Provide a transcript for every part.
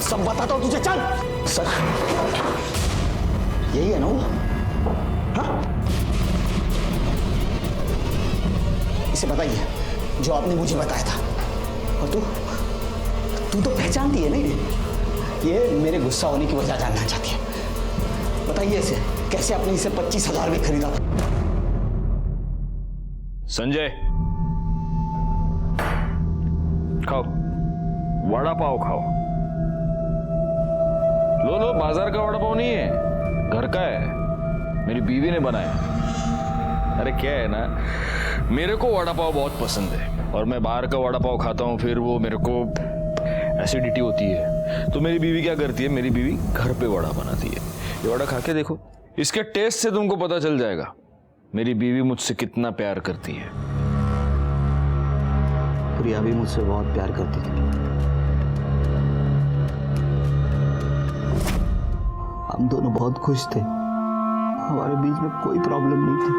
सब बताता हूँ तुझे, चल। सर यही है ना वो? हाँ, इसे बताइए जो आपने मुझे बताया था। और तू तो पहचानती है नहीं, ये मेरे गुस्सा होने की वजह जानना चाहती है। बताइए इसे कैसे आपने इसे 25,000 में खरीदा था? संजय, खाओ, वड़ा पाव खाओ। लो, बाजार का वड़ा पाव नहीं है, घर का है, मेरी बीवी ने बनाया। अरे क्या है ना, मेरे को वड़ा पाव बहुत पसंद है और मैं बाहर का वड़ा पाव खाता हूँ, फिर वो मेरे को एसिडिटी होती है। तो मेरी बीवी क्या करती है, मेरी बीवी घर पे वड़ा बनाती है। ये वड़ा खा के देखो, इसके टेस्ट से तुमको पता चल जाएगा मेरी बीवी मुझसे कितना प्यार करती है। प्रिया भी मुझसे बहुत प्यार करती थी। हम दोनों बहुत खुश थे, हमारे बीच में कोई प्रॉब्लम नहीं थी।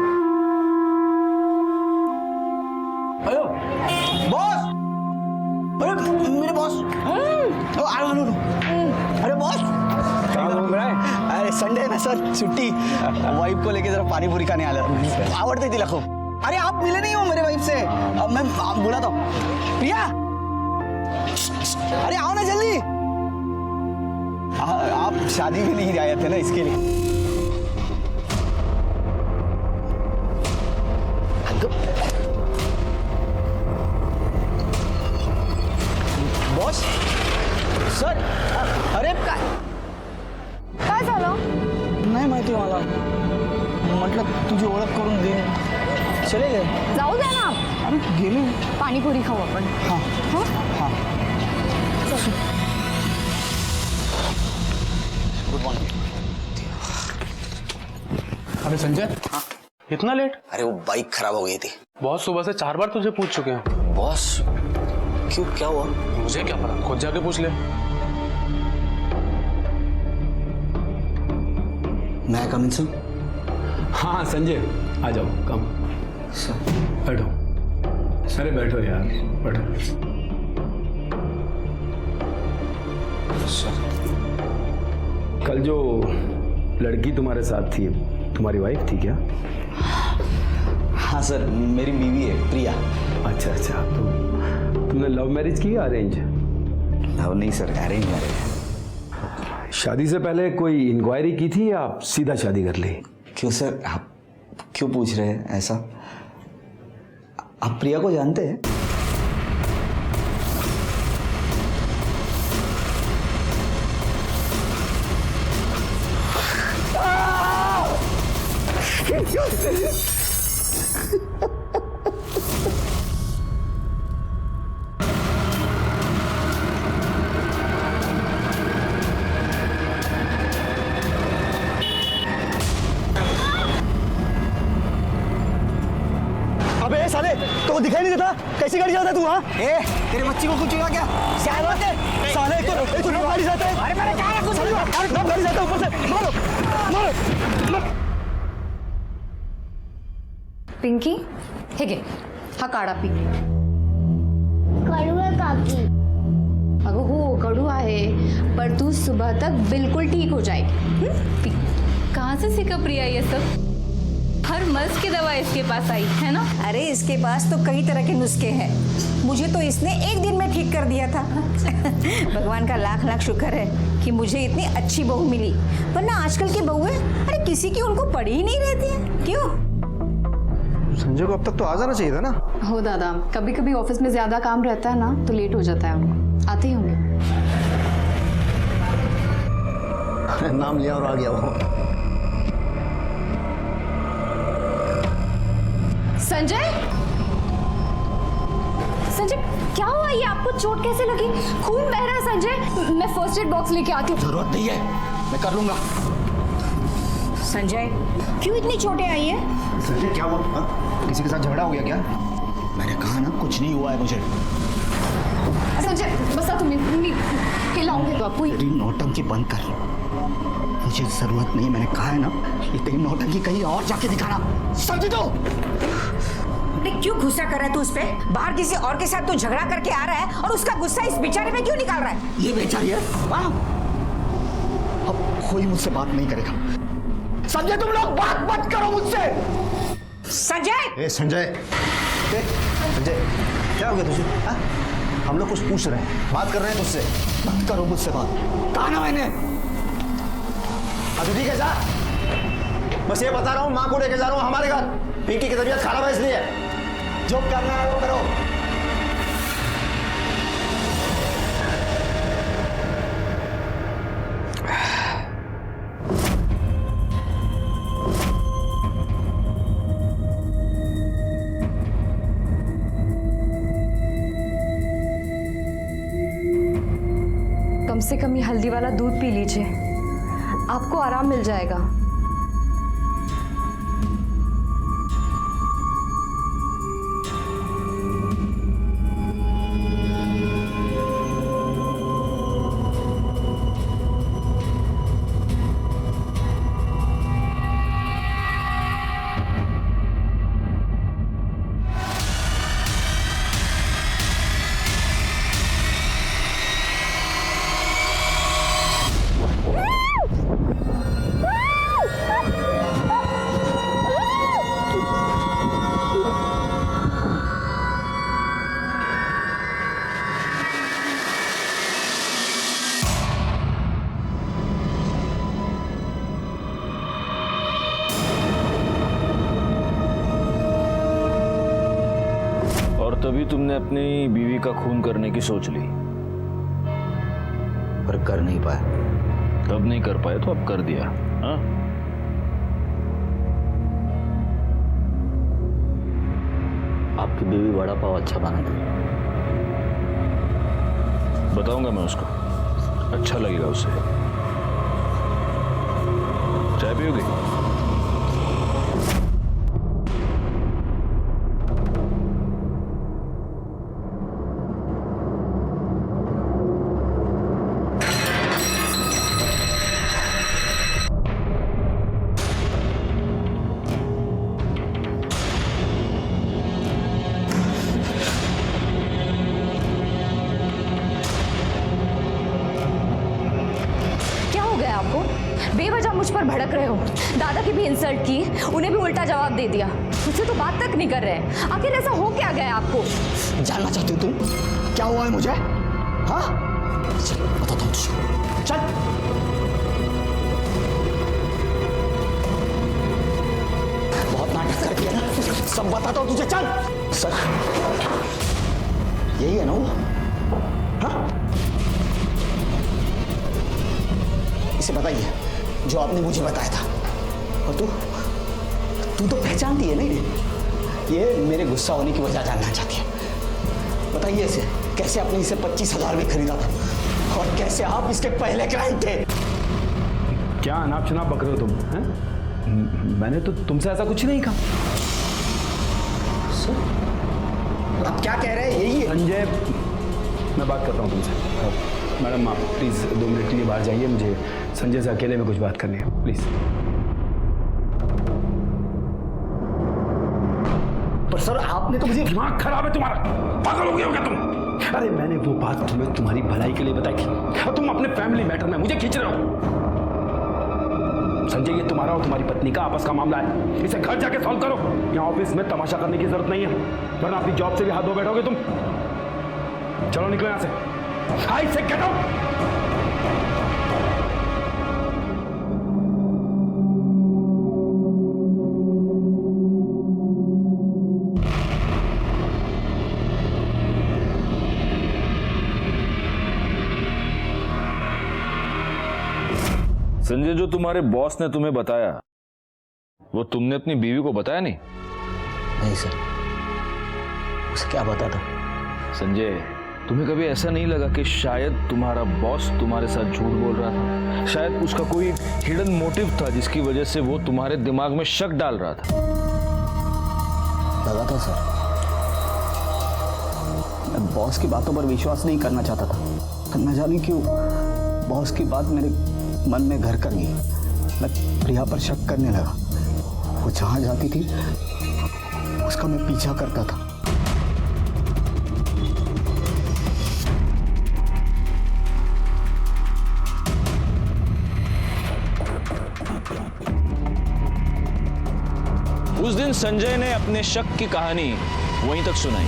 हेलो बॉस, अरे मेरे बॉस, अरे बॉस क्या घूम रहा है? अरे संडे ना सर, छुट्टी, वाइफ को लेके जरा पानी पूरी खाने आया, आवड़ते तिला खूब। अरे आप मिले नहीं हो मेरे वाइफ से, मैं बोला था। प्रिया, अरे आओ ना जल्दी। आप शादी में नहीं आए थे ना, इसके लिए। बॉस सर, अरे काय झालं? नाही माहिती मला, म्हटलं तुझी ओळख करून दे, चले गए। जाऊ द्या ना, अरे गेले। पाणीपुरी खाऊ आपण। हाँ हाँ? हाँ, गुड मॉर्निंग। अरे संजय, हाँ? इतना लेट? अरे वो बाइक खराब हो गई थी। बॉस सुबह से 4 बार तुझे पूछ चुके हैं। बॉस क्यों, क्या हुआ? मुझे क्या पता, खुद जाके पूछ ले। मैं कम इन सर? हाँ संजय, आ जाओ, कम सर। बैठो। अरे बैठो यार, बैठो। सर कल जो लड़की तुम्हारे साथ थी, तुम्हारी वाइफ थी क्या? हाँ सर, मेरी बीवी है प्रिया। अच्छा, तो तुमने लव मैरिज की या अरेंज? नहीं सर, अरेंज मैरिज। शादी से पहले कोई इंक्वायरी की थी या सीधा शादी कर ली? क्यों सर, आप क्यों पूछ रहे हैं ऐसा? आप प्रिया को जानते हैं? अबे साले, तो दिखाई नहीं देता? कैसी गाड़ी चलाता है तू? हाँ, तेरे बच्ची को कुछ हुआ क्या? क्या बात है साले, एक तो नौ गाड़ी जाता है। अरे मैंने क्या कुछ नौ गाड़ी जाता है, ऊपर से मारो मारो। पिंकी, हे घे, हा काढा पी। कडू आहे काकी। अगं हो, कडू आहे, पर तू सुबह तक बिल्कुल ठीक हो जाएगी। पी। कहाँ से सीखा प्रिया ये सब? हर मर्ज की दवा इसके पास आई है ना? अरे इसके पास तो कई तरह के नुस्खे हैं, मुझे तो इसने एक दिन में ठीक कर दिया था। भगवान का लाख लाख शुक्र है कि मुझे इतनी अच्छी बहू मिली, वरना आजकल की बहुएं अरे किसी की उनको पड़ी ही नहीं रहती है। क्यों? संजय को अब तक तो आ जाना चाहिए था ना। हो दादा, कभी कभी ऑफिस में ज्यादा काम रहता है ना, तो लेट हो जाता है उनको। आते ही होंगे। नाम लिया और आ गया वो। संजय, संजय क्या हुआ? ये आपको चोट कैसे लगी? खून बह रहा है संजय, मैं फर्स्ट एड बॉक्स लेके आती हूँ। जरूरत नहीं है, मैं कर लूंगा। संजय क्यों इतनी चोटें आई हैं? संजय क्या हुआ? किसी के साथ झगड़ा हो गया क्या? मैंने कहा ना कुछ नहीं हुआ है मुझे। संजय बसा, तुम्हें हिलाऊंगे तो आपको। तेरी नौटंकी बंद कर, मुझे जरूरत नहीं। मैंने कहा है ना, ये तेरी नौटंकी कहीं और जाके दिखाना, समझ दो। अरे क्यों गुस्सा कर रहा है तू उस पे? बाहर किसी और के साथ तू झगड़ा करके आ रहा है और उसका गुस्सा इस बेचारे में क्यों निकाल रहा है? ये बेचारी है। वाह! अब कोई मुझसे बात नहीं करेगा। संजय, तुम लोग बात मत करो मुझसे। संजय! ए संजय, देख संजय, क्या हो गया तुझे? हाँ? हम लोग कुछ पूछ रहे हैं, बात कर रहे हैं तुझसे। मत करो मुझसे बात। कहा ना मैंने। अभी ठीक है, जा। बस ये बता रहा हूँ, माँ को लेके जा रहा हूँ हमारे घर। पिंकी की तबीयत खराब है इसलिए। जो करना है वो करो। कम से कम ये हल्दी वाला दूध पी लीजिए, आपको आराम मिल जाएगा। तभी तुमने अपनी बीवी का खून करने की सोच ली, पर कर नहीं पाया। तब नहीं कर पाए तो अब कर दिया। हाँ? आपकी बीवी वड़ा पाव अच्छा बनाती है। बताऊंगा मैं उसको, अच्छा लगेगा उसे। चाय पियोगे? बेवजह मुझ पर भड़क रहे हो। दादा की भी इंसल्ट की, उन्हें भी उल्टा जवाब दे दिया। मुझसे तो बात तक नहीं कर रहे हैं। आखिर ऐसा हो क्या गया आपको? जानना चाहती हो तुम क्या हुआ है मुझे? हाँ, चल बताता हूँ तुझे। चल। बहुत नाटक करती है ना, सब बताता हूँ तुझे। चल। सर, यही है ना वो? हाँ, इसे बताइए जो आपने मुझे बताया था। और तू तो पहचानती है नहीं? ये मेरे गुस्सा होने की वजह जानना चाहती है। बताइए इसे, कैसे आपने इसे 25,000 में खरीदा था और कैसे आप इसके पहले क्लाइंट थे? क्या अनाप शनाप बक रहे हो तुम? हैं? मैंने तो तुमसे ऐसा कुछ नहीं कहा। सर, आप क्या कह रहे हैं? यही है संजय, मैं बात करता हूँ तुमसे। मैडम आप प्लीज़ 2 मिनट के लिए बाहर जाइए, मुझे संजय से अकेले में कुछ बात करनी है, प्लीज़। पर सर आपने तो मुझे। दिमाग खराब है तुम्हारा, पागल हो गए हो क्या तुम? अरे मैंने वो बात तुम्हें तुम्हारी भलाई के लिए बताई थी और तुम अपने फैमिली मैटर में मुझे खींच रहे हो। संजय, ये तुम्हारा और तुम्हारी पत्नी का आपस का मामला है, इसे घर जाके सॉल्व करो। यहाँ ऑफिस में तमाशा करने की जरूरत नहीं है, वरना अपनी जॉब से भी हाथ धो बैठोगे तुम। चलो निकलो यहाँ से। I say get out! Sanjay, जो तुम्हारे बॉस ने तुम्हें बताया वो तुमने अपनी बीवी को बताया नहीं? नहीं सर, उसे क्या पता था? संजय, तुम्हें कभी ऐसा नहीं लगा कि शायद तुम्हारा बॉस तुम्हारे साथ झूठ बोल रहा था? शायद उसका कोई हिडन मोटिव था जिसकी वजह से वो तुम्हारे दिमाग में शक डाल रहा था। लगा था सर, मैं बॉस की बातों पर विश्वास नहीं करना चाहता था, पर न जाने क्यों बॉस की बात मेरे मन में घर कर गई। मैं प्रिया पर शक करने लगा। वो जहाँ जाती थी उसका मैं पीछा करता था। उस दिन संजय ने अपने शक की कहानी वहीं तक सुनाई,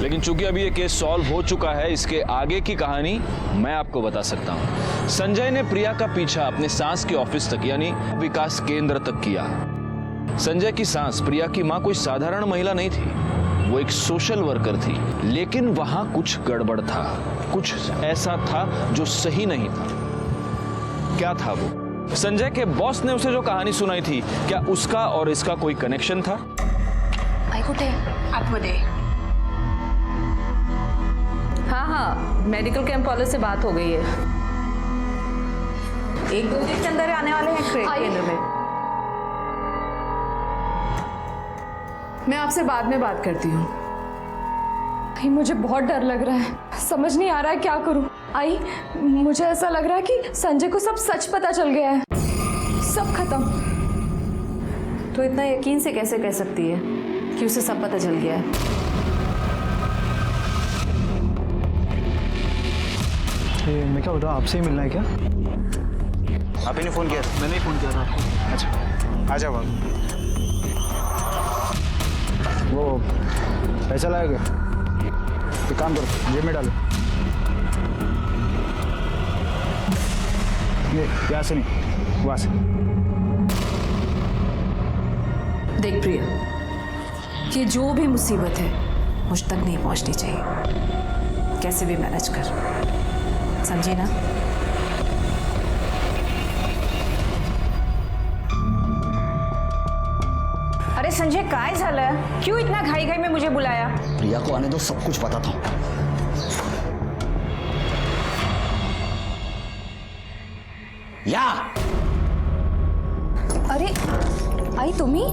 लेकिन चूंकि अभी ये केस सॉल्व हो चुका है, इसके आगे की कहानी मैं आपको बता सकता हूं। संजय ने प्रिया का पीछा अपने सास के ऑफिस तक यानी विकास केंद्र तक किया। संजय की सास प्रिया की मां कोई साधारण महिला नहीं थी, वो एक सोशल वर्कर थी, लेकिन वहां कुछ गड़बड़ था, कुछ ऐसा था जो सही नहीं था। क्या था वो? संजय के बॉस ने उसे जो कहानी सुनाई थी, क्या उसका और इसका कोई कनेक्शन था? आई कुठे आतमध्ये? हाँ, मेडिकल कैंप वाले से बात हो गई है। 1-2 दिन के अंदर आने वाले हैं केंद्र में। मैं आपसे बाद में बात करती हूँ। भाई मुझे बहुत डर लग रहा है, समझ नहीं आ रहा है क्या करूँ। आई, मुझे ऐसा लग रहा है कि संजय को सब सच पता चल गया है, सब खत्म। तो इतना यकीन से कैसे कह सकती है कि उसे सब पता चल गया है? मैं क्या बोल रहा हूँ, आपसे ही मिलना है क्या? आप ही ने फ़ोन किया? मैंने ही फ़ोन किया था। अच्छा, आ जाओ। वो पैसा लाएगा? एक काम करो, जेब में डालो। ये यहाँ से नहीं, वहाँ से। देख प्रिया, ये जो भी मुसीबत है मुझ तक नहीं पहुंचनी चाहिए। कैसे भी मैनेज कर, समझी ना? अरे संजय, काय झालं? क्यों इतना घाई घाई में मुझे बुलाया? प्रिया को आने दो, सब कुछ पता था। या अरे आई तुम्ही?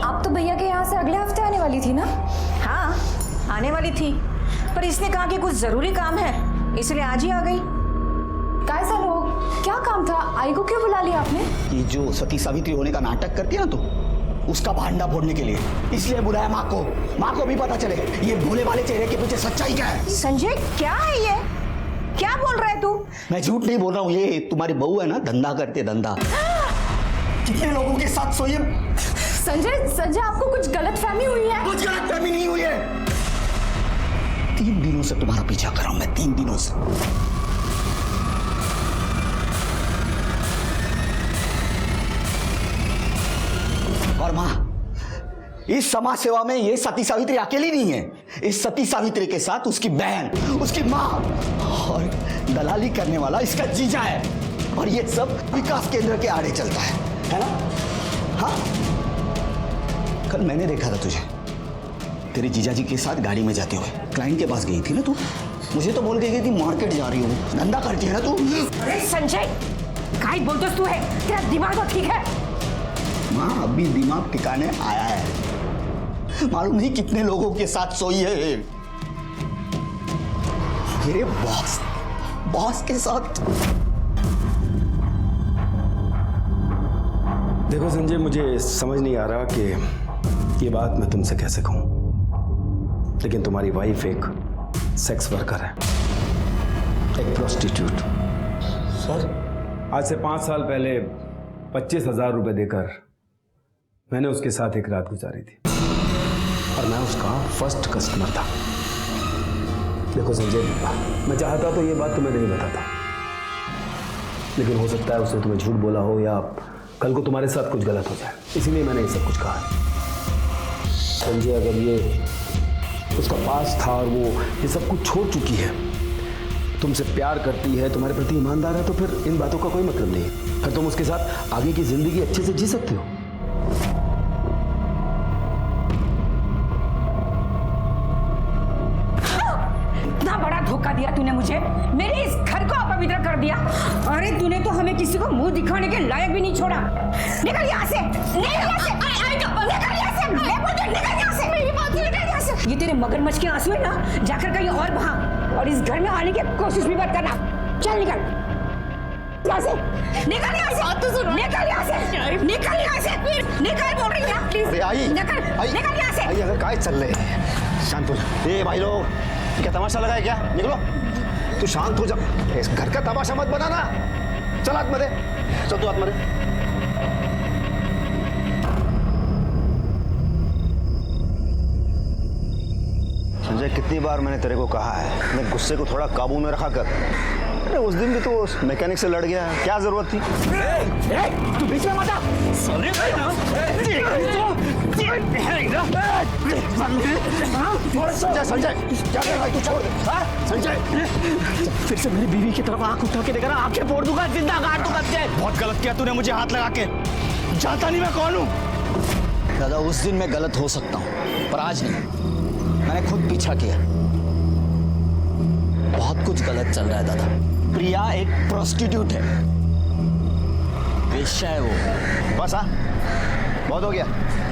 आप तो भैया के यहाँ से अगले हफ्ते आने वाली थी ना? हाँ, आने वाली थी, पर इसने कहा कि कुछ जरूरी काम है, इसलिए आज ही आ गई। काय सा लोग, क्या काम था? आई को क्यों बुला लिया आपने? ये जो सती सावित्री होने का नाटक करती है ना, तो उसका भांडा फोड़ने के लिए इसलिए बुलाया माँ को। माँ को भी पता चले ये भोले वाले चेहरे के पीछे सच्चाई क्या है। संजय, क्या है ये? क्या बोल रहा है तू? मैं झूठ नहीं बोल रहा हूँ, ये तुम्हारी बहू है ना, धंधा करती है, धंधा। कितने लोगों के साथ सोई है? संजय आपको कुछ गलतफहमी हुई है? कुछ गलतफहमी नहीं हुई है। 3 दिनों से तुम्हारा पीछा कर रहा हूं मैं, 3 दिनों से। और मां, इस समाज सेवा में ये सती सावित्री अकेली नहीं है। इस सती सावित्री के साथ उसकी बहन, उसकी मां और दलाली करने वाला इसका जीजा है। और ये सब विकास केंद्र के आड़े चलता है ना? हाँ, कल मैंने देखा था तुझे तेरे जीजाजी के साथ गाड़ी में जाते हुए। क्लाइंट के पास गई थी ना तू? मुझे तो बोल के गई थी मार्केट जा रही हूँ, धंधा करती है ना तू? अरे संजय, काय बोलतोस तू है? तेरा दिमाग तो ठीक है? माँ, अभी दिमाग ठिकाने आया है। मालूम नहीं कितने लोगों के साथ सोई है। मेरे बॉस के साथ। देखो संजय, मुझे समझ नहीं आ रहा कि ये बात मैं तुमसे कैसे कहूं, लेकिन तुम्हारी वाइफ एक सेक्स वर्कर है, एक प्रोस्टिट्यूट। सर, आज से 5 साल पहले 25,000 रुपए देकर मैंने उसके साथ एक रात गुजारी थी और मैं उसका फर्स्ट कस्टमर था। देखो संजय, मैं चाहता तो ये बात तुम्हें नहीं बताता, लेकिन हो सकता है उसने तुम्हें झूठ बोला हो या कल को तुम्हारे साथ कुछ गलत हो जाए, इसीलिए मैंने ये सब कुछ कहा। संजय, अगर ये उसका पास था और वो ये सब कुछ छोड़ चुकी है, तुमसे प्यार करती है, तुम्हारे प्रति ईमानदार है, तो फिर इन बातों का कोई मतलब नहीं है। फिर तुम उसके साथ आगे की जिंदगी अच्छे से जी सकते हो। इतना बड़ा धोखा दिया तूने मुझे, मेरे इस घर को अपवित्र कर दिया। अरे तूने तो हमें किसी को मुंह दिखाने के लायक भी नहीं छोड़ा। निकल यहाँ से, निकल यहाँ से, निकल यहाँ से, मैं बोलती हूँ निकल यहाँ से, मेरी बात निकल यहाँ से। ये तेरे मगरमच्छ के आंसू है ना, जाकर कहीं और बहा और इस घर में आने की कोशिश भी मत करना। चल निकल। यहाँ से निकल, यहाँ से तो सुनो, निकल यहाँ से, निकल यहाँ से, निकल बोल रही हूँ प्लीज, आई निकल, निकल यहाँ से। आई अगर काय चल रहे शांत हो जा। ए भाई लोग, क्या तमाशा लगा है क्या? निकलो, तू शांत हो जा, इस घर का तमाशा मत बनाना। चल आतमध्ये, चल तू आतमध्ये। संजय, कितनी बार मैंने तेरे को कहा है अपने गुस्से को थोड़ा काबू में रखा कर। अरे उस दिन भी तो उस मैकेनिक से लड़ गया, क्या जरूरत थी? तू बीच में मत आ। संजय, संजय, क्या कर रहा है? तू छोड़ दे। हाँ? संजय, फिर से मेरी बीवी की तरफ आंख उठा के देखा ना, आंखें फोड़ दूंगा, जिंदा गाड़ दूंगा तुझे। बहुत गलत किया तूने मुझे हाथ लगा के। जानता नहीं मैं कौन हूँ। दादा, उस दिन मैं गलत हो सकता हूँ, पर आज नहीं। मैंने खुद पीछा किया। बहुत कुछ गलत चल रहा है दादा। प्रिया एक प्रोस्टिट्यूट है, वेश्या है वो। बस हाँ, बहुत हो गया,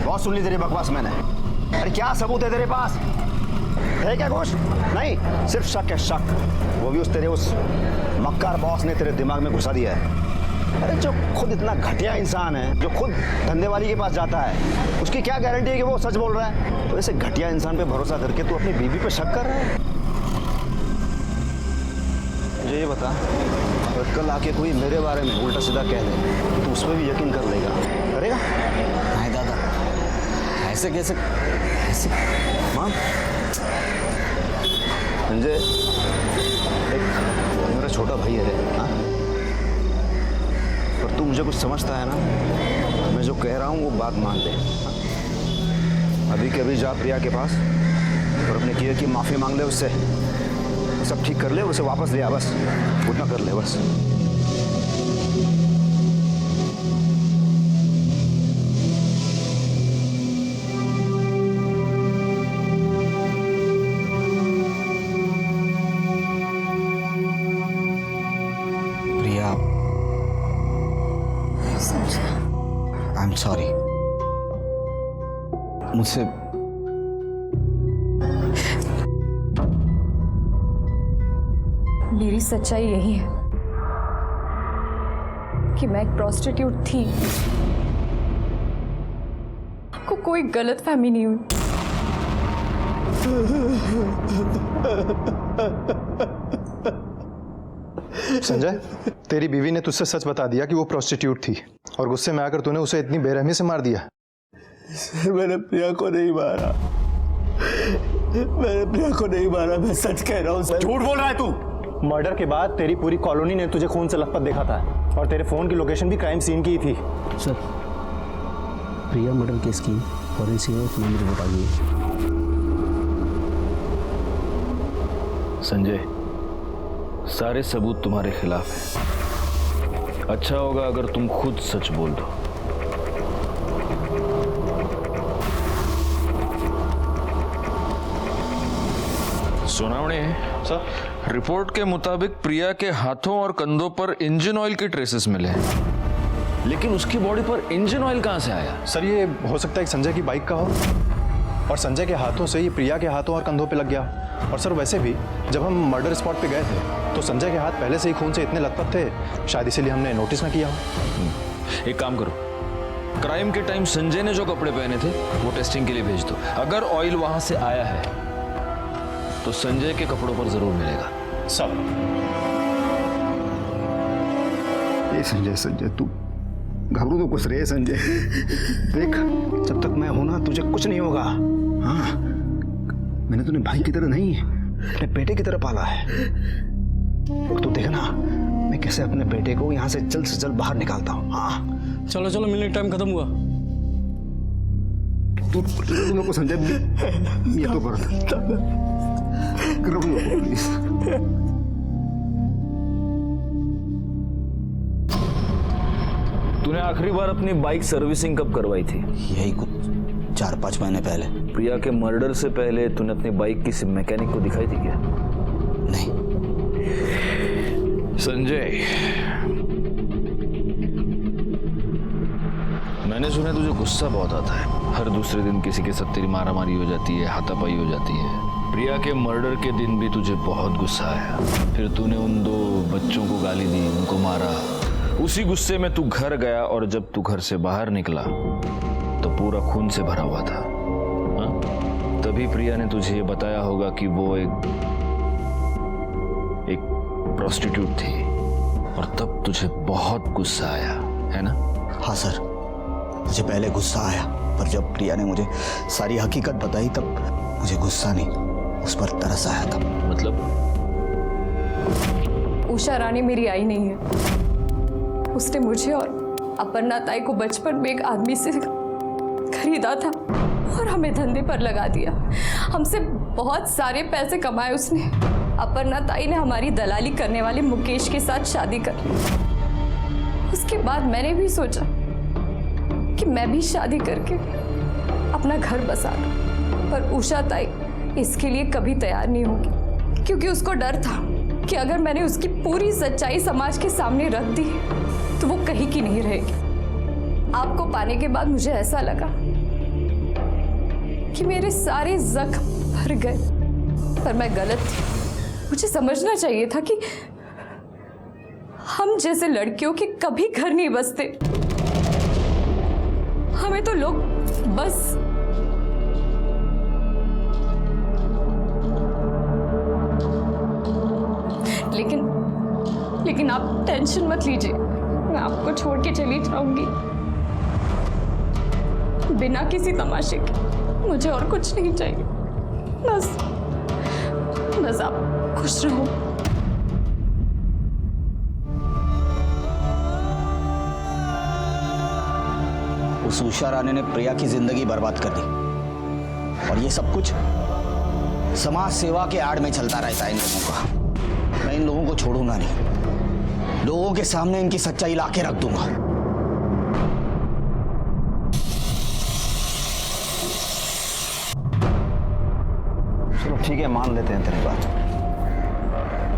बहुत सुन ली तेरी बकवास मैंने। अरे क्या सबूत है तेरे पास? है क्या कुछ? नहीं, सिर्फ शक है, शक। वो भी उस तेरे उस मक्कार बॉस ने तेरे दिमाग में घुसा दिया है। अरे जो खुद इतना घटिया इंसान है, जो खुद धंधे वाली के पास जाता है, उसकी क्या गारंटी है कि वो सच बोल रहा है? तो ऐसे घटिया इंसान पे भरोसा करके तू अपनी बीवी पे शक कर रहा है? मुझे ये बता, अगर कल आके कोई मेरे बारे में उल्टा सीधा कह दे, तो उस पर भी यकीन कर लेगा? करेगा? नहीं दादा, ऐसे कैसे? ऐसे मां, संजय, एक मेरा छोटा भाई है रे, हाँ? पर तू मुझे कुछ समझता है ना? मैं जो कह रहा हूँ वो बात मान ले। अभी के अभी जा प्रिया के पास और अपने किए की माफी मांग ले उससे, सब ठीक कर ले, उसे वापस ले आ, बस उतना कर ले बस। प्रिया, आई एम सॉरी। मुझसे मेरी सच्चाई यही है कि मैं एक प्रोस्टिट्यूट थी। आपको कोई गलतफहमी नहीं हुई। संजय, तेरी बीवी ने तुझसे सच बता दिया कि वो प्रोस्टिट्यूट थी और गुस्से में आकर तूने उसे इतनी बेरहमी से मार दिया। सर, मैंने प्रिया को नहीं मारा, मैंने प्रिया को नहीं मारा, मैं सच कह रहा हूँ सर। झूठ बोल रहा है तू। मर्डर के बाद तेरी पूरी कॉलोनी ने तुझे खून से लथपथ देखा था और तेरे फोन की लोकेशन भी क्राइम सीन की थी। सर, प्रिया मर्डर केस की फॉरेंसिक में रिपोर्ट आ गई है। संजय, सारे सबूत तुम्हारे खिलाफ हैं। अच्छा होगा अगर तुम खुद सच बोल दो। सुनावणे सर, रिपोर्ट के मुताबिक प्रिया के हाथों और कंधों पर इंजन ऑयल के ट्रेसेस मिले हैं, लेकिन उसकी बॉडी पर इंजन ऑयल कहां से आया? सर, ये हो सकता है कि संजय की बाइक का हो और संजय के हाथों से ये प्रिया के हाथों और कंधों पे लग गया। और सर, वैसे भी जब हम मर्डर स्पॉट पे गए थे तो संजय के हाथ पहले से ही खून से इतने लथपथ थे, शायद इसीलिए हमने नोटिस ना किया हो। एक काम करो, क्राइम के टाइम संजय ने जो कपड़े पहने थे वो टेस्टिंग के लिए भेज दो। अगर ऑयल वहां से आया है तो संजय के कपड़ों पर जरूर मिलेगा। सब ये संजय, संजय तू घबरू तो कुछ रे संजय। देख, जब तक मैं हूं ना तुझे कुछ नहीं होगा। हाँ, मैंने तुझे भाई की तरह नहीं, अपने बेटे की तरह पाला है। और तू देखना मैं कैसे अपने बेटे को यहाँ से जल्द बाहर निकालता हूँ। हाँ चलो चलो, मिलने का टाइम खत्म हुआ। तू तुम लोग को संजय ये तो कर प्लीज। तूने आखिरी बार अपनी बाइक सर्विसिंग कब करवाई थी? यही कुछ 4-5 महीने पहले। प्रिया के मर्डर से पहले तूने अपनी बाइक किसी मैकेनिक को दिखाई थी क्या? नहीं संजय, मैंने सुना तुझे गुस्सा बहुत आता है। हर दूसरे दिन किसी के साथ तेरी मारामारी हो जाती है, हाथापाई हो जाती है। प्रिया के मर्डर के दिन भी तुझे बहुत गुस्सा आया, फिर तूने उन 2 बच्चों को गाली दी, उनको मारा। उसी गुस्से में तू घर गया और जब तू घर से बाहर निकला तो पूरा खून से भरा हुआ था। हा? तभी प्रिया ने तुझे ये बताया होगा कि वो एक प्रोस्टिट्यूट थी और तब तुझे बहुत गुस्सा आया, है ना? हाँ सर, मुझे पहले गुस्सा आया, पर जब प्रिया ने मुझे सारी हकीकत बताई तब मुझे गुस्सा नहीं, उस पर तरस आया था। मतलब? उषा रानी मेरी आई नहीं है। उसने मुझे और अपर्णा ताई को बचपन में एक आदमी से खरीदा था और हमें धंधे पर लगा दिया। हमसे बहुत सारे पैसे कमाए उसने। अपर्णा ताई ने हमारी दलाली करने वाले मुकेश के साथ शादी कर ली। उसके बाद मैंने भी सोचा कि मैं भी शादी करके अपना घर बसा लूं, पर उषा ताई इसके लिए कभी तैयार नहीं होगी, क्योंकि उसको डर था कि अगर मैंने उसकी पूरी सच्चाई समाज के सामने रख दी तो वो कहीं की नहीं रहेगी। आपको पाने के बाद मुझे ऐसा लगा कि मेरे सारे जख्म भर गए, पर मैं गलत थी। मुझे समझना चाहिए था कि हम जैसे लड़कियों के कभी घर नहीं बसते। हमें तो लोग बस लेकिन आप टेंशन मत लीजिए, मैं आपको छोड़ के चली जाऊंगी बिना किसी तमाशे के। मुझे और कुछ नहीं चाहिए, बस आप खुश रहो। उस उषा रानी ने प्रिया की जिंदगी बर्बाद कर दी और ये सब कुछ समाज सेवा के आड़ में चलता रहता है इन लोगों का। मैं इन लोगों को छोड़ूंगा नहीं, लोगों के सामने इनकी सच्चाई लाके रख दूंगा। चलो ठीक है, मान लेते हैं तेरी बात,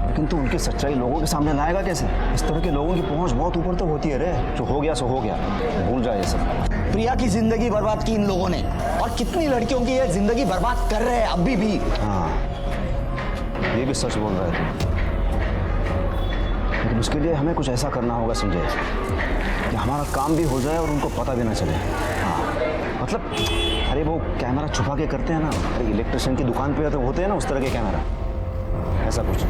लेकिन तू उनकी सच्चाई लोगों के सामने लाएगा कैसे? इस तरह के लोगों की पहुंच बहुत ऊपर तक होती है रे। जो हो गया सो हो गया, भूल जाए ये सब। प्रिया की जिंदगी बर्बाद की इन लोगों ने, और कितनी लड़कियों की ये जिंदगी बर्बाद कर रहे हैं अभी भी। हाँ, ये भी सच बोल रहा है तू, लेकिन उसके लिए हमें कुछ ऐसा करना होगा संजय कि हमारा काम भी हो जाए और उनको पता भी ना चले। हाँ, मतलब अरे वो कैमरा छुपा के करते हैं ना, अरे इलेक्ट्रिशियन की दुकान पे तो होते हैं ना उस तरह के कैमरा, ऐसा कुछ।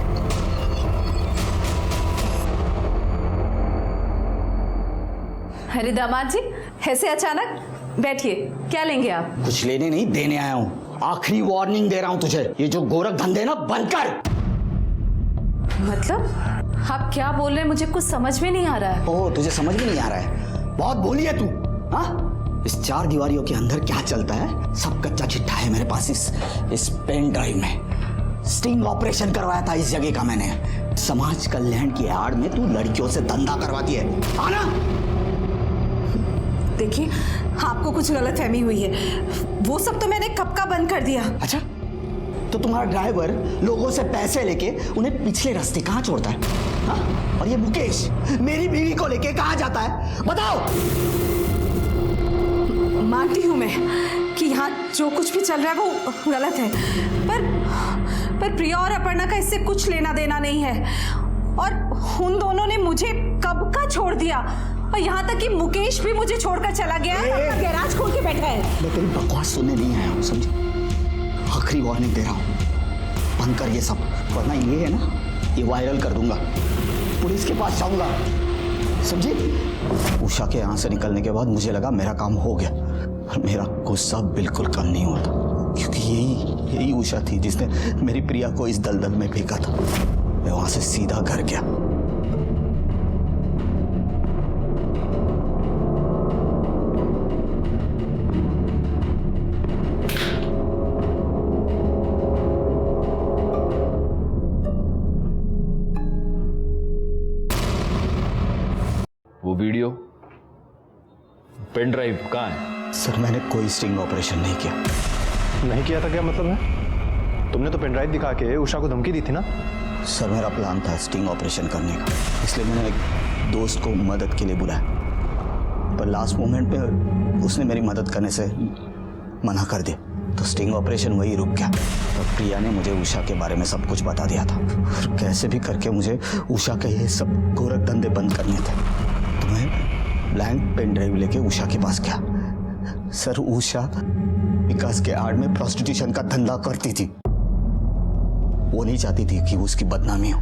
अरे दामाद जी, ऐसे अचानक? बैठिए, क्या लेंगे आप? कुछ लेने नहीं, देने आया हूँ। आखिरी वार्निंग दे रहा हूँ तुझे, ये जो गोरख धंधे ना बंद कर। मतलब आप क्या बोल रहे हैं? मुझे कुछ समझ में नहीं आ रहा है। ओह, तुझे समझ में नहीं आ रहा है? बहुत बोली है तू। हाँ, इस 4 दीवारियों के अंदर क्या चलता है सब कच्चा चिट्ठा है मेरे पास। इस पेन ड्राइव में स्टिंग ऑपरेशन करवाया था इस जगह का मैंने। समाज कल्याण की आड़ में तू लड़कियों से धंधा करवाती है, आना। देखिए, आपको कुछ गलतफहमी हुई है। वो सब तो मैंने कब का बंद कर दिया। अच्छा, तो तुम्हारा ड्राइवर लोगों से पैसे लेके उन्हें पिछले रास्ते कहाँ छोड़ता है? हाँ? और ये मुकेश मेरी बीवी को लेके कहाँ जाता है, बताओ। मानती हूँ मैं कि यहाँ जो कुछ भी चल रहा है वो गलत है, पर प्रिया और अपर्णा का इससे कुछ लेना देना नहीं है। और उन दोनों ने मुझे कब का छोड़ दिया, और यहाँ तक कि मुकेश भी मुझे छोड़कर चला गया है, अपना गैराज खोल के बैठा है। मैं तेरी बकवास सुनने नहीं आया हूँ, समझे? आखिरी वार्निंग दे रहा हूँ, बंद कर ये सब, वरना ये है ना, ये वायरल कर दूंगा, पुलिस के पास जाऊंगा, समझे? उषा के यहाँ से निकलने के बाद मुझे लगा मेरा काम हो गया, और मेरा गुस्सा बिल्कुल कम नहीं हुआ था, क्योंकि यही उषा थी जिसने मेरी प्रिया को इस दलदल में फेंका था। मैं वहां से सीधा घर गया। वो वीडियो, पेन ड्राइव कहाँ है? सर, मैंने कोई स्टिंग ऑपरेशन नहीं किया। नहीं किया था क्या मतलब है? तुमने तो पेन ड्राइव दिखा के उषा को धमकी दी थी ना? सर, मेरा प्लान था स्टिंग ऑपरेशन करने का, इसलिए मैंने एक दोस्त को मदद के लिए बुलाया, पर लास्ट मोमेंट पे उसने मेरी मदद करने से मना कर दिया। तो स्टिंग ऑपरेशन वही रुक गया। तब प्रिया ने मुझे उषा के बारे में सब कुछ बता दिया था। और कैसे भी करके मुझे उषा के ये सब गोरख धंधे बंद करने थे। तो मैं ब्लैंक पेन ड्राइव लेके उषा के पास गया। सर, उषा विकास के आड़ में प्रोस्टिट्यूशन का धंधा करती थी। वो नहीं चाहती थी कि उसकी बदनामी हो।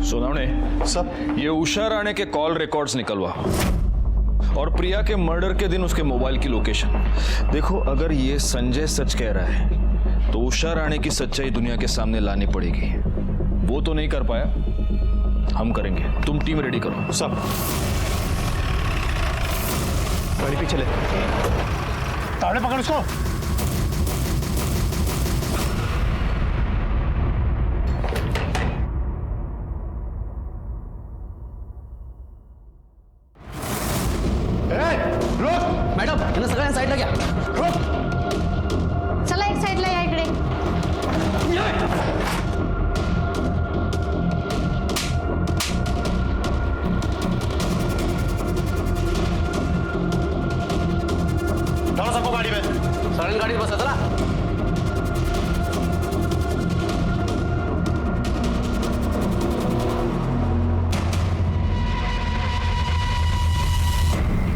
सोनावणे, सब ये उषा राणे के कॉल रिकॉर्ड्स निकलवा और प्रिया के मर्डर के दिन उसके मोबाइल की लोकेशन। देखो, अगर ये संजय सच कह रहा है तो उषा राणे की सच्चाई दुनिया के सामने लानी पड़ेगी। वो तो नहीं कर पाया, हम करेंगे। तुम टीम रेडी करो। सब गाड़ी पीछे ले। तावड़े पकड़ उसको। मॅडम, यांना सगळ्यांना साईडला घ्या. चला एक साईडला या इकडे. चलो सबको गाड़ी में। सगळ्यांनी गाडीत बसा. चला.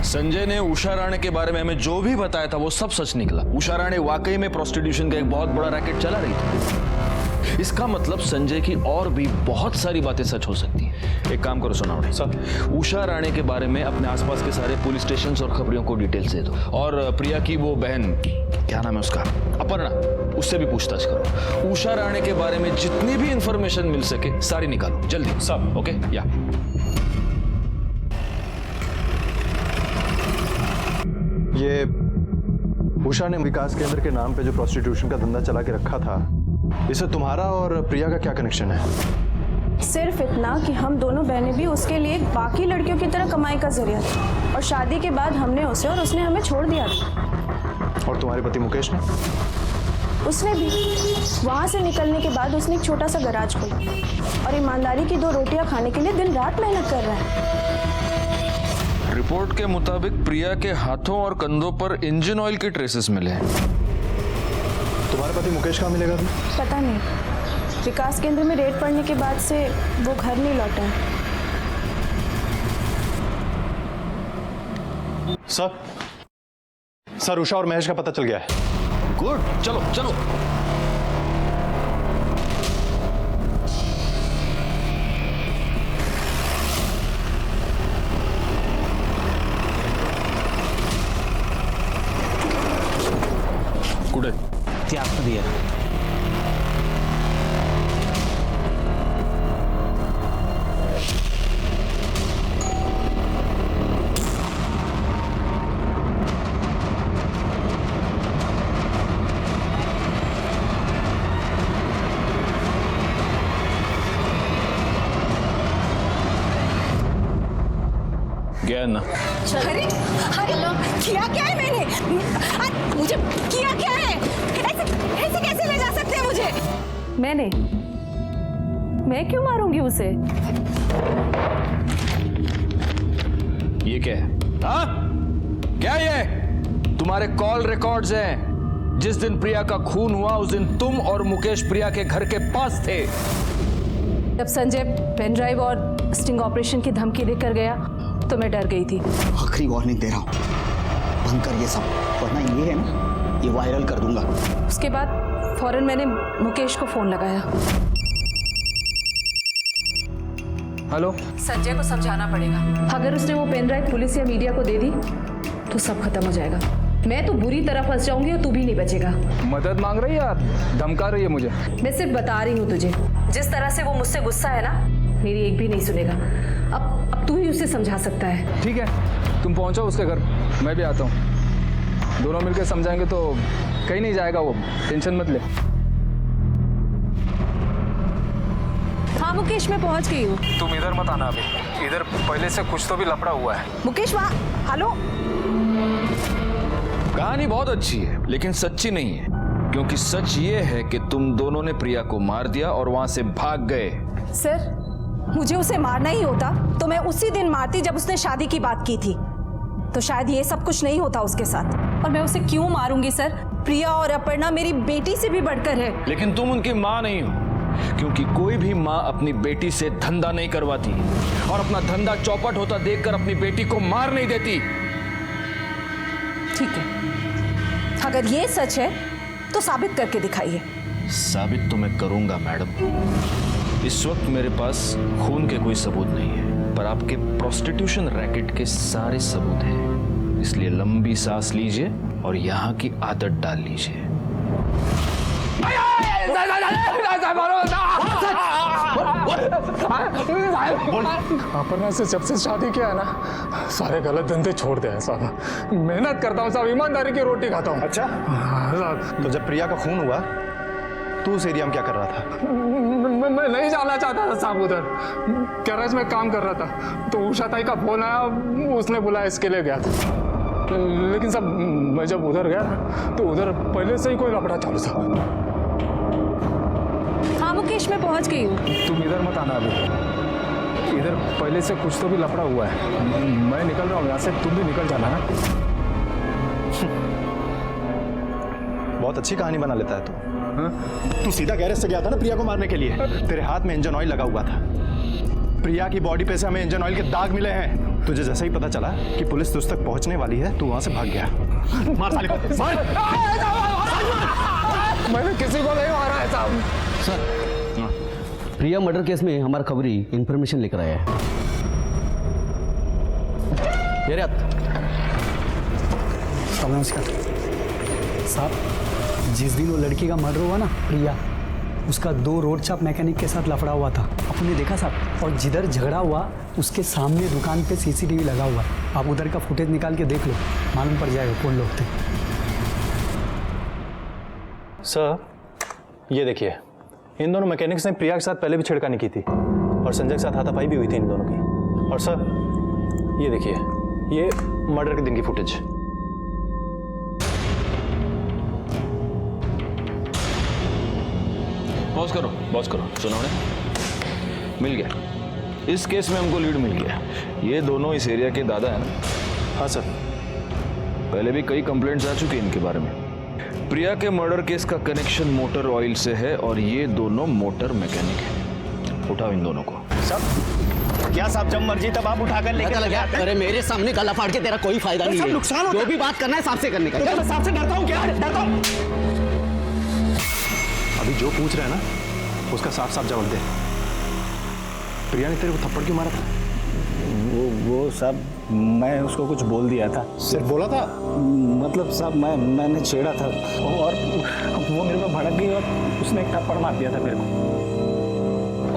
संजय ने उषा राणे के बारे में हमें जो भी बताया था वो सब सच निकला। उषा राणे वाकई में प्रोस्टिट्यूशन का एक बहुत बड़ा रैकेट चला रही थी। इसका मतलब संजय की और भी बहुत सारी बातें सच हो सकती हैं। एक काम करो सोनावणे, उषा राणे के बारे में अपने आसपास के सारे पुलिस स्टेशन और खबरियों को डिटेल्स दे दो। और प्रिया की वो बहन, क्या नाम है उसका, अपर्णा, उससे भी पूछताछ करो। उषा राणे के बारे में जितनी भी इंफॉर्मेशन मिल सके सारी निकालो जल्दी। सब ओके? या ये उषा ने विकास केंद्र के नाम पे जो प्रोस्टिट्यूशन का धंधा चला के रखा था, इससे तुम्हारा और प्रिया का क्या कनेक्शन है? सिर्फ इतना कि हम दोनों बहनें भी उसके लिए बाकी लड़कियों की तरह कमाई का जरिया थी और शादी के बाद हमने उसे और उसने हमें छोड़ दिया था। और तुम्हारे पति मुकेश ने? उसने भी वहाँ से निकलने के बाद उसने एक छोटा सा गराज खोला और ईमानदारी की 2 रोटियां खाने के लिए दिन रात मेहनत कर रहा है। रिपोर्ट के मुताबिक प्रिया के हाथों और कंधों पर इंजन ऑयल के ट्रेसेस मिले हैं। तुम्हारे पति मुकेश कहाँ मिलेगा अभी? पता नहीं, विकास केंद्र में रेड पड़ने के बाद से वो घर नहीं लौटा है। सर, उषा और महेश का पता चल गया है। गुड, चलो चलो। कुठे? ते आतमध्ये आहे. गया ना? अरे किया क्या है मैंने? मुझे किया क्या है? ऐसे कैसे ले जा सकते हैं मुझे? मैं क्यों मारूंगी उसे? ये क्या है? हाँ? क्या ये? तुम्हारे कॉल रिकॉर्ड्स हैं। जिस दिन प्रिया का खून हुआ उस दिन तुम और मुकेश प्रिया के घर के पास थे। जब संजय पेन ड्राइव और स्टिंग ऑपरेशन की धमकी देकर गया तो मैं डर गई थी। आखिरी वार्निंग दे रहा हूँ, बंद कर ये सब, वरना ये है ना, ये वायरल कर दूंगा। उसके बाद फौरन मैंने मुकेश को फोन लगाया। हेलो। संजय को समझाना पड़ेगा, अगर उसने वो पेन ड्राइव पुलिस या मीडिया को दे दी तो सब खत्म हो जाएगा। मैं तो बुरी तरह फंस जाऊंगी और तू भी नहीं बचेगा। मदद मांग रही है या धमका रही है मुझे? मैं सिर्फ बता रही हूँ तुझे, जिस तरह से वो मुझसे गुस्सा है ना, मेरी एक भी नहीं सुनेगा। अब तू ही उसे समझा सकता है। ठीक है, तुम पहुंचो उसके घर, मैं भी आता हूँ। दोनों मिलकर समझाएंगे तो कहीं नहीं जाएगा वो, टेंशन मत ले। हाँ मुकेश, मैं पहुंच गई हूँ। तुम इधर मत आना अभी, इधर पहले से कुछ तो भी लफड़ा हुआ है। मुकेश वहाँ, हेलो। कहानी बहुत अच्छी है लेकिन सच्ची नहीं है, क्योंकि सच ये है कि तुम दोनों ने प्रिया को मार दिया और वहां से भाग गए। सर, मुझे उसे मारना ही होता तो मैं उसी दिन मारती जब उसने शादी की बात की थी, तो शायद ये सब कुछ नहीं होता उसके साथ। और मैं उसे क्यों मारूंगी सर? प्रिया और अपर्णा मेरी बेटी से भी बढ़कर है। लेकिन तुम उनकी माँ नहीं हो, क्योंकि कोई भी माँ अपनी बेटी से धंधा नहीं करवाती और अपना धंधा चौपट होता देखकर अपनी बेटी को मार नहीं देती। ठीक है, अगर ये सच है तो साबित करके दिखाइए। साबित तो मैं करूंगा मैडम। इस वक्त मेरे पास खून के कोई सबूत नहीं है, पर आपके प्रोस्टिट्यूशन रैकेट के सारे सबूत हैं। इसलिए लंबी सांस लीजिए और यहाँ की आदत डाल लीजिए। अपर्णा से जब से शादी किया है ना, सारे गलत धंधे छोड़ दिया है साहब। मेहनत करता हूँ साहब, ईमानदारी की रोटी खाता हूँ। अच्छा, तो जब प्रिया का खून हुआ तू उस एरिया में क्या कर रहा था? मैं नहीं जाना चाहता था साहब उधर, गैरेज में काम कर रहा था, तो उषा ताई का फोन आया, उसने बुलाया, इसके लिए गया था। लेकिन साहब मैं जब उधर गया तो उधर पहले से ही कोई लफड़ा चालू था। हाँ मुकेश, मैं पहुंच गई हूँ। तुम इधर मत आना अभी, इधर पहले से कुछ तो भी लफड़ा हुआ है। मैं निकल रहा हूँ यहाँ से, तुम भी निकल जाना है। बहुत अच्छी कहानी बना लेता है तू। तू सीधा गैरेज से गया था ना प्रिया को मारने के लिए। तेरे हाथ में इंजन ऑयल लगा हुआ था। प्रिया की बॉडी पे से हमें इंजन ऑयल के दाग मिले हैं। तुझे जैसे ही पता चला कि पुलिस तुझ तक पहुंचने वाली है, तू वहां से भाग गया। मार साले को, मार। मैंने किसी को नहीं मारा है साहब। सर, प्रिया मर्डर केस में हमारा खबरी इंफॉर्मेशन लेकर आया है। नमस्कार साहब, जिस दिन वो लड़की का मर्डर हुआ ना प्रिया, उसका 2 रोड छाप मैकेनिक के साथ लफड़ा हुआ था, आपने देखा साहब। और जिधर झगड़ा हुआ उसके सामने दुकान पे सीसीटीवी लगा हुआ है। आप उधर का फुटेज निकाल के देख लो, मालूम पड़ जाएगा कौन लोग थे। सर, ये देखिए, इन दोनों मैकेनिक्स ने प्रिया के साथ पहले भी छेड़खानी की थी और संजय के साथ हाथापाई भी हुई थी इन दोनों की। और सर, ये देखिए, ये मर्डर के दिन की फुटेज। पॉज करो। सुनो ने, मिल गया। इस केस में हमको लीड मिल गया। ये दोनों इस एरिया के दादा हैं ना? हाँ सर। पहले भी कई कंप्लेंट्स आ चुकी हैं इनके बारे में। प्रिया के मर्डर केस का कनेक्शन मोटर ऑयल से है और ये दोनों मोटर मैकेनिक हैं। उठाओ इन दोनों को। सब क्या साहब, जब मर्जी तब आप उठाकर लेकर लगे। अरे मेरे सामने गला फाड़ के तेरा कोई फायदा नहीं है। नुकसान जो भी बात करना है साहब से करने का। मैं साहब से डरता हूँ क्या? डरता हूँ। अभी जो पूछ रहे हैं ना उसका साफ साफ जवाब दे। प्रिया ने तेरे को थप्पड़ क्यों मारा था? वो साहब, मैं उसको कुछ बोल दिया था। सिर्फ बोला था? मतलब साहब मैंने छेड़ा था और वो मेरे को भड़क गई और उसने एक थप्पड़ मार दिया था मेरे को।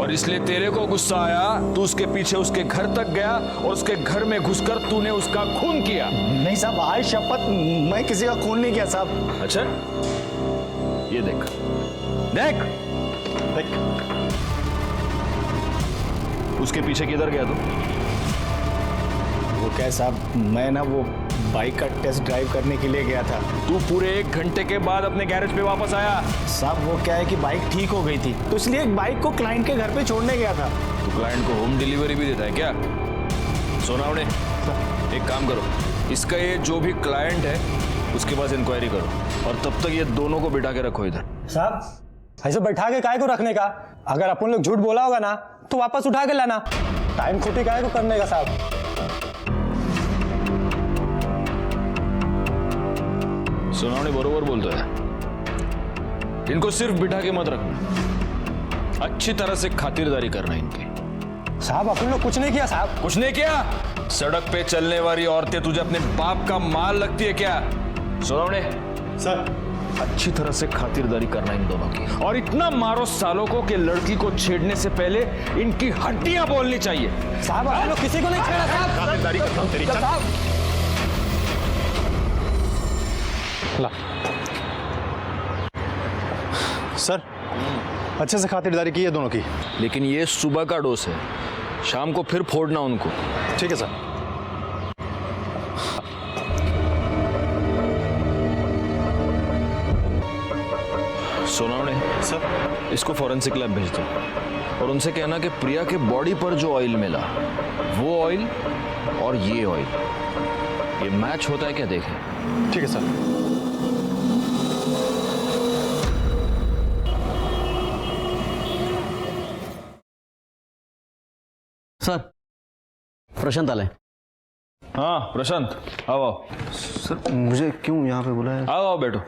और इसलिए तेरे को गुस्सा आया, तू उसके पीछे उसके घर तक गया और उसके घर में घुसकर तूने उसका खून किया। नहीं साहब, आज शपथ मैं किसी का खून नहीं किया साहब। अच्छा, ये देख देख देख, उसके पीछे किधर गया तू? वो क्या साहब, मैं ना वो बाइक का टेस्ट ड्राइव करने के लिए गया था। तू पूरे 1 घंटे के बाद अपने गैरेज पे वापस आया। साहब वो क्या है कि बाइक ठीक हो गई थी, तो इसलिए बाइक को क्लाइंट के घर पे छोड़ने गया था। तो क्लाइंट को होम डिलीवरी भी देता है क्या? सोनावड़े, एक काम करो, इसका ये जो भी क्लाइंट है उसके पास इंक्वायरी करो और तब तक ये दोनों को बिठा के रखो इधर। साहब ऐसे बैठा के काहे को रखने का? अगर अपन लोग झूठ बोला होगा ना तो वापस उठा के लाना। टाइम खोटी काहे को करने का साहब? सुनावने बरोबर बोलता है। इनको सिर्फ बिठा के मत रखना, अच्छी तरह से खातिरदारी करना इनकी। साहब अपन लोग कुछ नहीं किया साहब। कुछ नहीं किया? सड़क पे चलने वाली औरतें तुझे अपने बाप का माल लगती है क्या? सुनावने सर, अच्छी तरह से खातिरदारी करना इन दोनों की, और इतना मारो सालों को कि लड़की को छेड़ने से पहले इनकी हड्डियां बोलनी चाहिए। साहब आप लोग किसी को नहीं छेड़ा साहब। खातिरदारी करता हूं तेरी। चल ला। सर, अच्छे से खातिरदारी की है दोनों की। लेकिन ये सुबह का डोज है, शाम को फिर फोड़ना उनको। ठीक है सर। सोनावड़े सर, इसको फॉरेंसिक लैब भेज दो और उनसे कहना कि प्रिया के बॉडी पर जो ऑयल मिला वो ऑयल और ये ऑयल, ये मैच होता है क्या देखें। ठीक है सर। सर प्रशांत आलाय. हाँ प्रशांत, आओ आओ. सर मुझे क्यों यहाँ पे बुलाया? आओ आओ बैठो.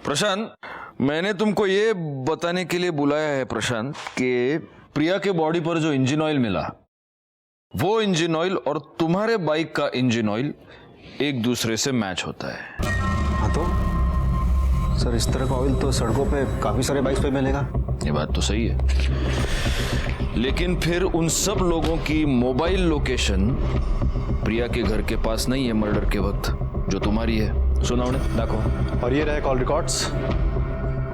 प्रशांत, मैंने तुमको ये बताने के लिए बुलाया है प्रशांत कि प्रिया के बॉडी पर जो इंजन ऑयल मिला, वो इंजन ऑयल और तुम्हारे बाइक का इंजन ऑयल एक दूसरे से मैच होता है. हाँ तो सर इस तरह का ऑयल तो सड़कों पे काफी सारे बाइक्स पे मिलेगा. ये बात तो सही है, लेकिन फिर उन सब लोगों की मोबाइल लोकेशन प्रिया के घर के पास नहीं है मर्डर के वक्त, जो तुम्हारी है. सुनाओ देखो. और ये रहे कॉल रिकॉर्ड्स,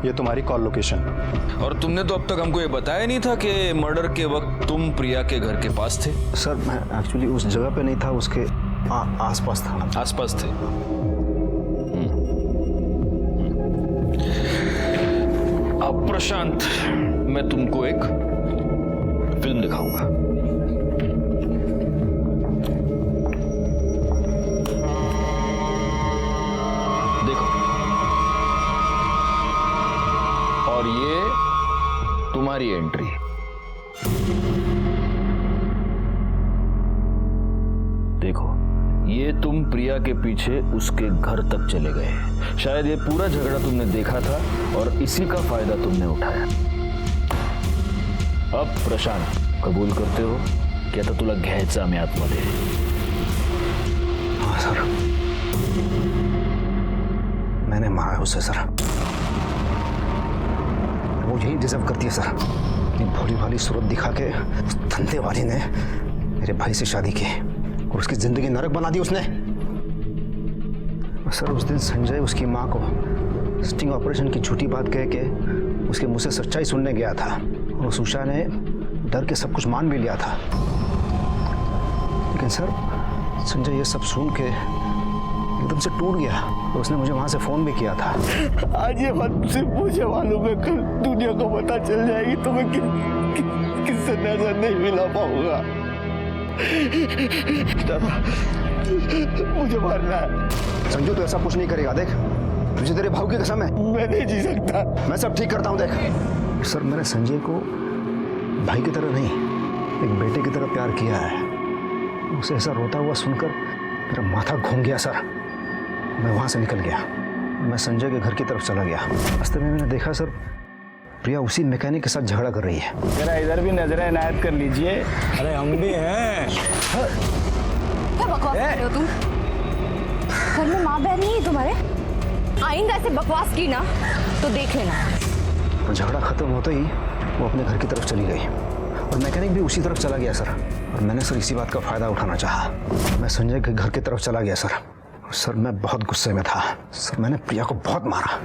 ये तुम्हारी कॉल लोकेशन. और तुमने तो अब तक हमको ये बताया नहीं था कि मर्डर के वक्त तुम प्रिया के घर के पास थे. सर मैं एक्चुअली उस जगह पे नहीं था, उसके आसपास था. आसपास थे. अब प्रशांत, मैं तुमको एक फिल्म दिखाऊंगा. देखो, और ये तुम्हारी एंट्री. देखो, ये तुम प्रिया के पीछे उसके घर तक चले गए. शायद ये पूरा झगड़ा तुमने देखा था और इसी का फायदा तुमने उठाया. अब प्रशांत, कबूल करते हो की आता तुला घ्यायचं आम्ही आतमध्ये? हाँ सर, मैंने मारा उसे सर. वो यही डिजर्व करती है सर. ये भोली भाली सूरत दिखा के उस धंधे वाली ने मेरे भाई से शादी की और उसकी जिंदगी नरक बना दी उसने. सर उस दिन संजय उसकी माँ को स्टिंग ऑपरेशन की झूठी बात कह के उसके मुंह से सच्चाई सुनने गया था और उस उषा ने डर के सब कुछ मान भी लिया था. लेकिन सर संजय ये सब सुन के एकदम से टूट गया और उसने मुझे वहां से फोन भी किया था. आज ये बात सिर्फ मुझे मालूम है, कल दुनिया को पता चल जाएगी तो मैं किससे नजर नहीं मिला पाऊंगा. दादा, मुझे मारना है. संजू तो ऐसा कुछ नहीं करेगा. देख, तुझे तेरे भाव की कसम है. मैं नहीं जी सकता. मैं सब ठीक करता हूँ. देख सर, मैंने संजय को भाई की तरह नहीं, एक बेटे की तरह प्यार किया है. उसे ऐसा रोता हुआ सुनकर मेरा माथा घूम गया सर. मैं वहाँ से निकल गया. मैं संजय के घर की तरफ चला गया. रास्ते में मैंने देखा सर, प्रिया उसी मैकेनिक के साथ झगड़ा कर रही है. जरा इधर भी नजरें इनायत कर लीजिए. अरे हम भी हैं. क्या बकवास कर रहे हो तुम? घर में माँ बहन नहीं है तुम्हारे? आइंदा ऐसे बकवास की ना तो देख लेना. झगड़ा खत्म होते ही वो अपने घर की तरफ चली गई और मैकेनिक भी उसी तरफ चला गया सर. और मैंने सर इसी बात का फायदा उठाना चाहा. मैं संजय के घर की तरफ चला गया सर. सर मैं बहुत गुस्से में था सर. मैंने प्रिया को बहुत मारा.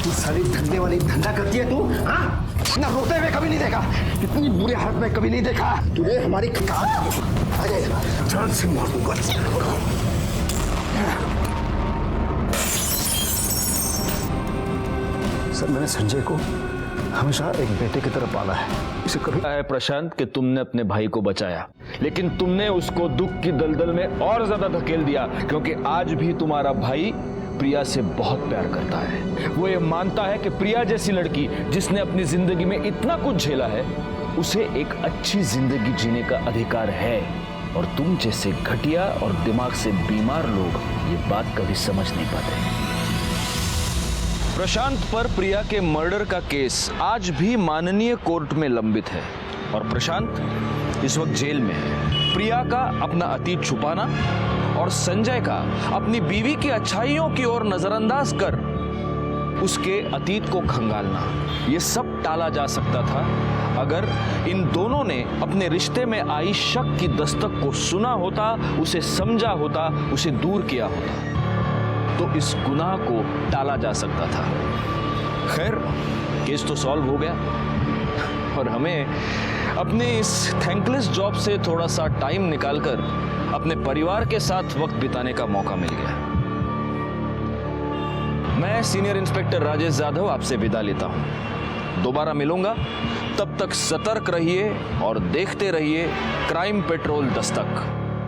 तू सारी धंधे वाली धंधा करती है तू. हाँ, इतना रोते हुए कभी नहीं देखा, इतनी बुरी हालत में कभी नहीं देखा. तुझे हमारी जान से मार दूंगा. सर मैंने संजय को हमेशा एक बेटे की तरह पाला है. इसे कभी है प्रशांत कि तुमने अपने भाई को बचाया, लेकिन तुमने उसको दुख की दलदल में और ज्यादा धकेल दिया, क्योंकि आज भी तुम्हारा भाई प्रिया से बहुत प्यार करता है. वो ये मानता है कि प्रिया जैसी लड़की जिसने अपनी जिंदगी में इतना कुछ झेला है, उसे एक अच्छी जिंदगी जीने का अधिकार है. और तुम जैसे घटिया और दिमाग से बीमार लोग ये बात कभी समझ नहीं पाते. प्रशांत पर प्रिया के मर्डर का केस आज भी माननीय कोर्ट में लंबित है और प्रशांत इस वक्त जेल में है. प्रिया का अपना अतीत छुपाना और संजय का अपनी बीवी की अच्छाइयों की ओर नजरअंदाज कर उसके अतीत को खंगालना, ये सब टाला जा सकता था अगर इन दोनों ने अपने रिश्ते में आई शक की दस्तक को सुना होता, उसे समझा होता, उसे दूर किया होता, तो इस गुनाह को टाला जा सकता था. खैर, केस तो सॉल्व हो गया और हमें अपने इस थैंकलेस जॉब से थोड़ा सा टाइम निकालकर अपने परिवार के साथ वक्त बिताने का मौका मिल गया. मैं सीनियर इंस्पेक्टर राजेश जाधव आपसे विदा लेता हूं. दोबारा मिलूंगा, तब तक सतर्क रहिए और देखते रहिए क्राइम पेट्रोल दस्तक.